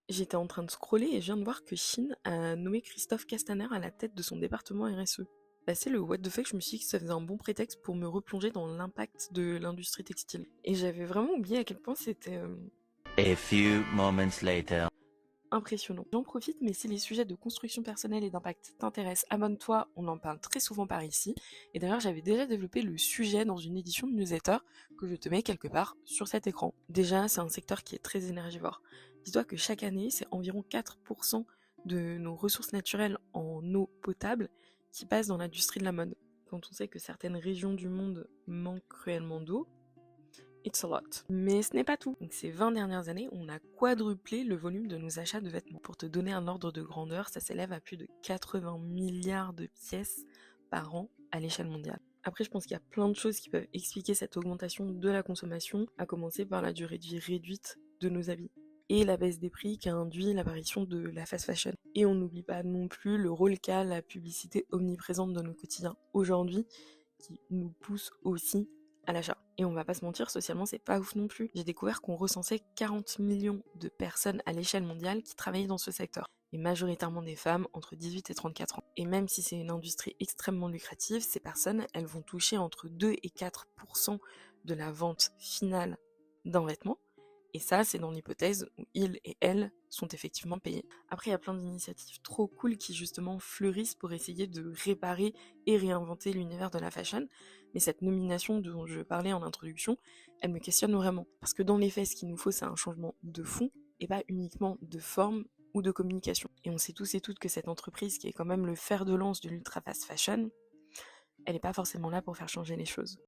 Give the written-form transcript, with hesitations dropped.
J'étais en train de scroller et je viens de voir que Chine a nommé Christophe Castaner à la tête de son département RSE. Bah, c'est le what the fuck, je me suis dit que ça faisait un bon prétexte pour me replonger dans l'impact de l'industrie textile. Et j'avais vraiment oublié à quel point c'était A few moments later. impressionnant. J'en profite, mais si les sujets de construction personnelle et d'impact t'intéressent, abonne-toi, on en parle très souvent par ici. Et d'ailleurs, j'avais déjà développé le sujet dans une édition de newsletter que je te mets quelque part sur cet écran. Déjà, c'est un secteur qui est très énergivore. Dis-toi que chaque année, c'est environ 4% de nos ressources naturelles en eau potable qui passent dans l'industrie de la mode. Quand on sait que certaines régions du monde manquent cruellement d'eau, it's a lot. Mais ce n'est pas tout. Donc, ces 20 dernières années, on a quadruplé le volume de nos achats de vêtements. Pour te donner un ordre de grandeur, ça s'élève à plus de 80 milliards de pièces par an à l'échelle mondiale. Après, je pense qu'il y a plein de choses qui peuvent expliquer cette augmentation de la consommation, à commencer par la durée de vie réduite de nos habits et la baisse des prix qui a induit l'apparition de la fast fashion. Et on n'oublie pas non plus le rôle qu'a la publicité omniprésente dans nos quotidiens aujourd'hui, qui nous pousse aussi à l'achat. Et on va pas se mentir, socialement, c'est pas ouf non plus. J'ai découvert qu'on recensait 40 millions de personnes à l'échelle mondiale qui travaillaient dans ce secteur, et majoritairement des femmes entre 18 et 34 ans. Et même si c'est une industrie extrêmement lucrative, ces personnes, elles vont toucher entre 2 et 4% de la vente finale d'un vêtement. Et ça, c'est dans l'hypothèse où ils et elles sont effectivement payés. Après, il y a plein d'initiatives trop cool qui justement fleurissent pour essayer de réparer et réinventer l'univers de la fashion. Mais cette nomination dont je parlais en introduction, elle me questionne vraiment. Parce que dans les faits, ce qu'il nous faut, c'est un changement de fond et pas uniquement de forme ou de communication. Et on sait tous et toutes que cette entreprise, qui est quand même le fer de lance de l'ultra fast fashion, elle n'est pas forcément là pour faire changer les choses.